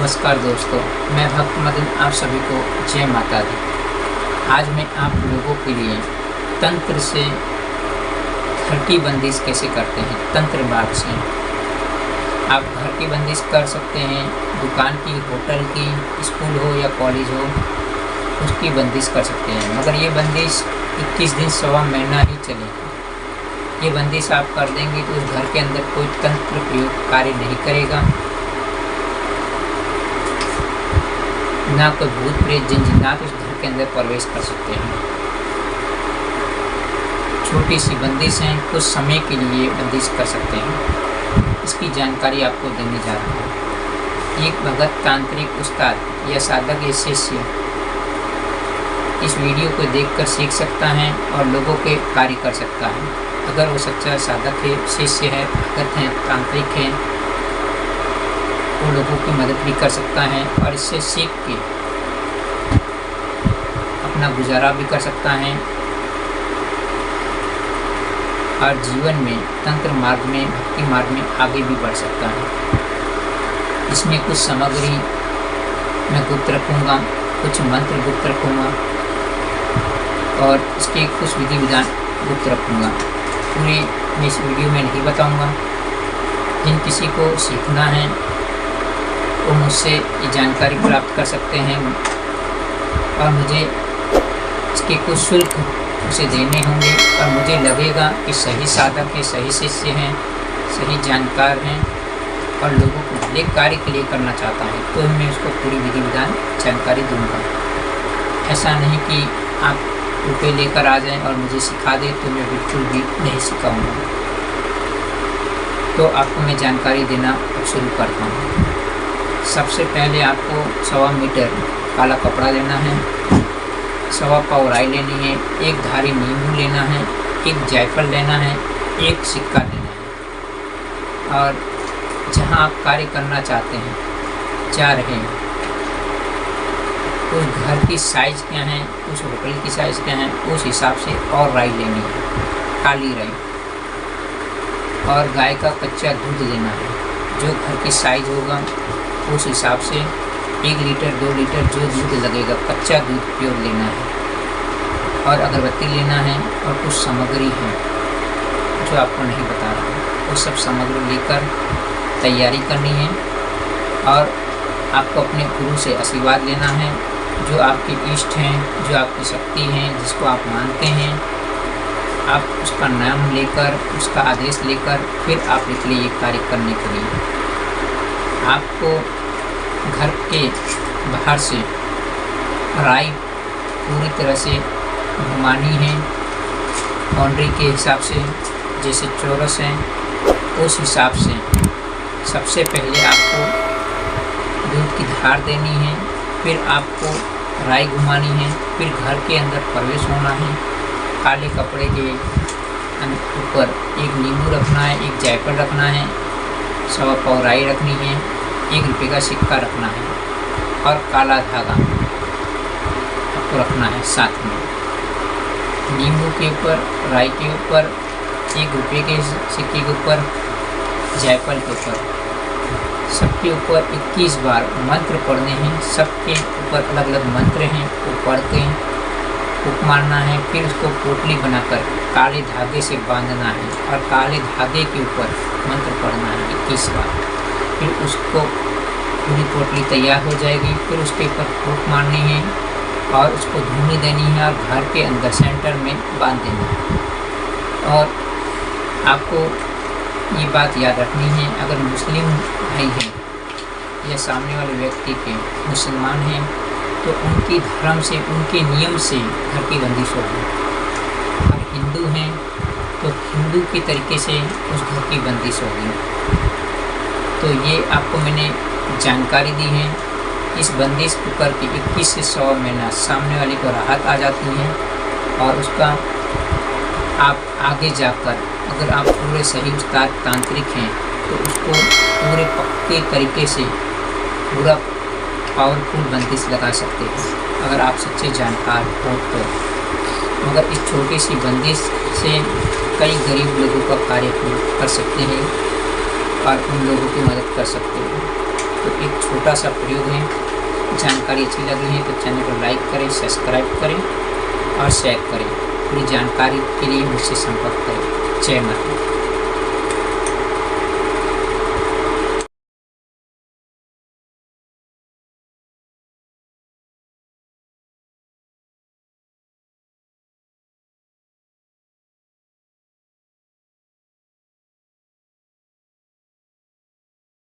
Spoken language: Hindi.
नमस्कार दोस्तों, मैं भक्त मदन आप सभी को जय माता दी। आज मैं आप लोगों के लिए तंत्र से घर की बंदिश कैसे करते हैं, तंत्र मार्ग से आप घर की बंदिश कर सकते हैं। दुकान की, होटल की, स्कूल हो या कॉलेज हो, उसकी बंदिश कर सकते हैं। मगर ये बंदिश 21 दिन सवा महीना ही चलेगी। ये बंदिश आप कर देंगे तो उस घर के अंदर कोई तंत्र प्रयोग कार्य नहीं करेगा, ना कोई भूत प्रेत जिन जिन्नात उस घर के अंदर प्रवेश कर सकते हैं। छोटी सी बंदिश है, कुछ समय के लिए बंदिश कर सकते हैं। इसकी जानकारी आपको देने जा रहा हूँ। एक भगत, तांत्रिक, उस्ताद या साधक या शिष्य इस वीडियो को देखकर सीख सकता है और लोगों के कार्य कर सकता है। अगर वो सच्चा साधक है, शिष्य है, भगत है, तांत्रिक है, वो लोगों की मदद भी कर सकता है और इससे सीख के अपना गुजारा भी कर सकता है और जीवन में तंत्र मार्ग में, भक्ति मार्ग में आगे भी बढ़ सकता है। इसमें कुछ सामग्री मैं गुप्त रखूँगा, कुछ मंत्र गुप्त रखूँगा और इसके कुछ विधि विधान गुप्त रखूँगा। पूरे मैं इस वीडियो में नहीं बताऊँगा। जिन किसी को सीखना है वो मुझसे ये जानकारी प्राप्त कर सकते हैं और मुझे इसके कुछ शुल्क उसे देने होंगे और मुझे लगेगा कि सही साधक है, सही शिष्य हैं, सही जानकार हैं और लोगों को भले कार्य के लिए करना चाहता है तो मैं उसको पूरी विधि विधान जानकारी दूंगा। ऐसा नहीं कि आप रुपये लेकर आ जाएं और मुझे सिखा दें तो मैं बिल्कुल भी नहीं सिखाऊंगा। तो आपको मैं जानकारी देना शुरू करता हूँ। सबसे पहले आपको 1.25 मीटर काला कपड़ा लेना है, 1.25 पाव राई लेनी है, एक धारी नींबू लेना है, एक जायफल लेना है, एक सिक्का लेना है और जहाँ आप कार्य करना चाहते हैं, जा रहे हैं, उस घर की साइज़ क्या है, उस होटल की साइज़ क्या है, उस हिसाब से और राई लेनी है, काली राई। और गाय का कच्चा दूध लेना है, जो घर की साइज़ होगा उस हिसाब से 1 लीटर 2 लीटर जो दूध लगेगा, कच्चा दूध प्योर लेना है। और अगरबत्ती लेना है और कुछ सामग्री है जो आपको नहीं बता रहा हूँ, वो सब सामग्री लेकर तैयारी करनी है और आपको अपने गुरु से आशीर्वाद लेना है। जो आपके इष्ट हैं, जो आपकी शक्ति हैं, जिसको आप मानते हैं, आप उसका नाम लेकर, उसका आदेश लेकर फिर आप निकले ये कार्य करने के लिए। आपको घर के बाहर से राई पूरी तरह से घुमानी है, बाउंड्री के हिसाब से, जैसे चौरस है उस हिसाब से। सबसे पहले आपको दूध की धार देनी है, फिर आपको राई घुमानी है, फिर घर के अंदर प्रवेश होना है। काले कपड़े के ऊपर एक नींबू रखना है, एक जायफल रखना है, 1.25 पाव राई रखनी है, 1 रुपये का सिक्का रखना है और काला धागा आपको रखना है साथ में। नींबू के ऊपर, राई के ऊपर, 1 रुपये के सिक्के के ऊपर, जायफल के ऊपर, सबके ऊपर 21 बार मंत्र पढ़ने हैं। सबके ऊपर अलग अलग मंत्र हैं, वो पढ़ के फूंक मारना है। फिर उसको पोटली बनाकर काले धागे से बांधना है और काले धागे के ऊपर मंत्र पढ़ना है 21 बार। फिर उसको पूरी पोटली तैयार हो जाएगी, फिर उसके ऊपर फूंक मारनी है और उसको धुनी देनी है और घर के अंदर सेंटर में बांध देना है। और आपको ये बात याद रखनी है, अगर मुस्लिम भाई हैं या सामने वाले व्यक्ति के मुसलमान हैं तो उनकी धर्म से, उनके नियम से घर की बंदिश होगी। और हिंदू हैं तो हिंदू के तरीके से उस घर की बंदिश होगी। तो ये आपको मैंने जानकारी दी है। इस बंदिश को करके 21 से 100 महीना सामने वाले को राहत आ जाती है और उसका आप आगे जाकर, अगर आप पूरे सही उस्ताद तांत्रिक हैं तो उसको पूरे पक्के तरीके से पूरा पावरफुल बंदिश लगा सकते हैं अगर आप सच्चे जानकार हो तो। मगर इस छोटी सी बंदिश से कई गरीब लोगों का कार्य कर सकते हैं और उन लोगों की मदद कर सकते हैं। तो एक छोटा सा प्रयोग है, जानकारी अच्छी लगी है तो चैनल को लाइक करें, सब्सक्राइब करें और शेयर करें। पूरी जानकारी के लिए मुझसे संपर्क करें। जय माता।